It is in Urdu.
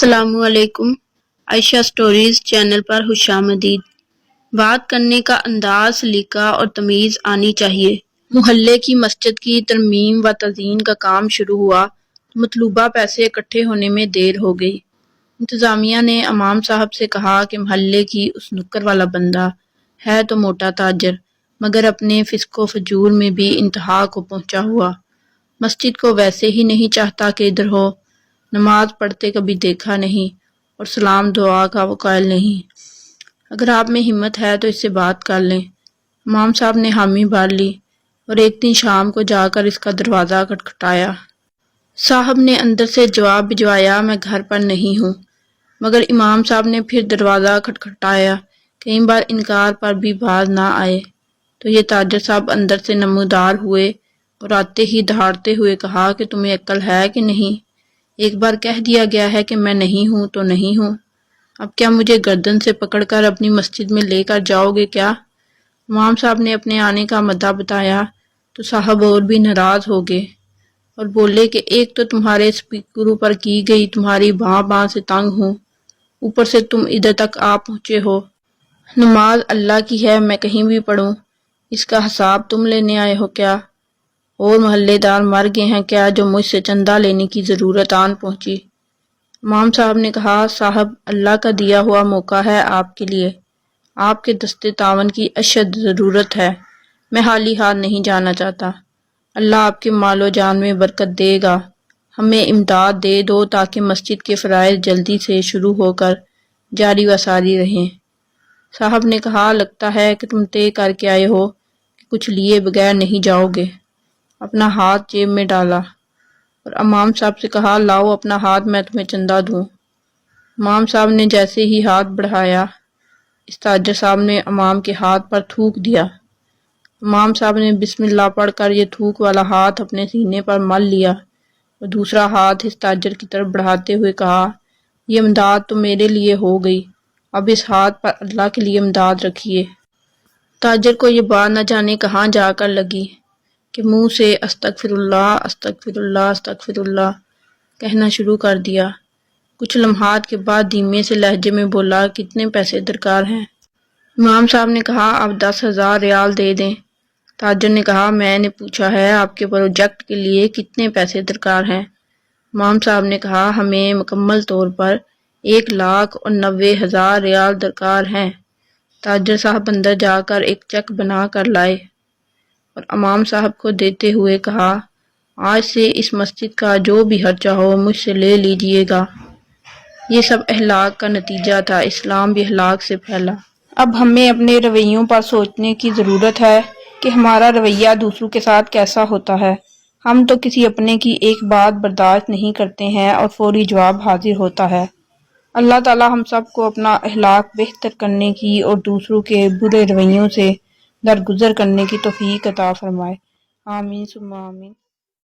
السلام علیکم۔ عائشہ سٹوریز چینل پر خوش آمدید۔ بات کرنے کا انداز سلیقہ اور تمیز آنی چاہیے۔ محلے کی مسجد کی ترمیم و تزئین کا کام شروع ہوا تو مطلوبہ پیسے اکٹھے ہونے میں دیر ہو گئی۔ انتظامیہ نے امام صاحب سے کہا کہ محلے کی اس نکر والا بندہ ہے تو موٹا تاجر، مگر اپنے فسق و فجور میں بھی انتہا کو پہنچا ہوا۔ مسجد کو ویسے ہی نہیں چاہتا کہ ادھر ہو، نماز پڑھتے کبھی دیکھا نہیں، اور سلام دعا کا وہ قائل نہیں۔ اگر آپ میں ہمت ہے تو اس سے بات کر لیں۔ امام صاحب نے حامی بھر لی اور ایک دن شام کو جا کر اس کا دروازہ کھٹکھٹایا۔ صاحب نے اندر سے جواب بھجوایا، میں گھر پر نہیں ہوں، مگر امام صاحب نے پھر دروازہ کھٹکھٹایا، کئی بار انکار پر بھی باز نہ آئے تو یہ تاجر صاحب اندر سے نمودار ہوئے اور آتے ہی دہاڑتے ہوئے کہا کہ تمہیں عقل ہے کہ نہیں؟ ایک بار کہہ دیا گیا ہے کہ میں نہیں ہوں تو نہیں ہوں، اب کیا مجھے گردن سے پکڑ کر اپنی مسجد میں لے کر جاؤ گے کیا؟ امام صاحب نے اپنے آنے کا مدعا بتایا تو صاحب اور بھی ناراض ہو گئے اور بولے کہ ایک تو تمہارے سپیکروں پر کی گئی تمہاری باں سے تنگ ہوں، اوپر سے تم ادھر تک آ پہنچے ہو۔ نماز اللہ کی ہے، میں کہیں بھی پڑھوں، اس کا حساب تم لینے آئے ہو کیا؟ اور محلے دار مر گئے ہیں کیا جو مجھ سے چندہ لینے کی ضرورت آن پہنچی؟ امام صاحب نے کہا، صاحب اللہ کا دیا ہوا موقع ہے آپ کے لیے، آپ کے دستے تعاون کی اشد ضرورت ہے، میں خالی ہاتھ نہیں جانا چاہتا۔ اللہ آپ کے مال و جان میں برکت دے گا، ہمیں امداد دے دو تاکہ مسجد کے فرائض جلدی سے شروع ہو کر جاری و ساری رہیں۔ صاحب نے کہا، لگتا ہے کہ تم طے کر کے آئے ہو کہ کچھ لیے بغیر نہیں جاؤ گے۔ اپنا ہاتھ جیب میں ڈالا اور امام صاحب سے کہا، لاؤ اپنا ہاتھ، میں تمہیں چندہ دوں۔ امام صاحب نے جیسے ہی ہاتھ بڑھایا، اس تاجر صاحب نے امام کے ہاتھ پر تھوک دیا۔ امام صاحب نے بسم اللہ پڑھ کر یہ تھوک والا ہاتھ اپنے سینے پر مل لیا اور دوسرا ہاتھ اس تاجر کی طرف بڑھاتے ہوئے کہا، یہ امداد تو میرے لیے ہو گئی، اب اس ہاتھ پر اللہ کے لیے امداد رکھیے۔ تاجر کو یہ بات نہ جانے کہاں جا کر لگی کہ منہ سے استغفر اللہ استغفر اللہ استغفر اللہ کہنا شروع کر دیا۔ کچھ لمحات کے بعد دھیمے سے لہجے میں بولا، کتنے پیسے درکار ہیں؟ امام صاحب نے کہا، آپ 10,000 ریال دے دیں۔ تاجر نے کہا، میں نے پوچھا ہے آپ کے پروجیکٹ کے لیے کتنے پیسے درکار ہیں؟ امام صاحب نے کہا، ہمیں مکمل طور پر 1,90,000 ریال درکار ہیں۔ تاجر صاحب اندر جا کر ایک چیک بنا کر لائے اور امام صاحب کو دیتے ہوئے کہا، آج سے اس مسجد کا جو بھی خرچہ ہو مجھ سے لے لیجئے گا۔ یہ سب اخلاق کا نتیجہ تھا، اسلام بھی اخلاق سے پھیلا۔ اب ہمیں اپنے رویوں پر سوچنے کی ضرورت ہے کہ ہمارا رویہ دوسروں کے ساتھ کیسا ہوتا ہے۔ ہم تو کسی اپنے کی ایک بات برداشت نہیں کرتے ہیں اور فوری جواب حاضر ہوتا ہے۔ اللہ تعالی ہم سب کو اپنا اخلاق بہتر کرنے کی اور دوسروں کے برے رویوں سے درگزر کرنے کی توفیق عطا فرمائے۔ آمین ثم آمین۔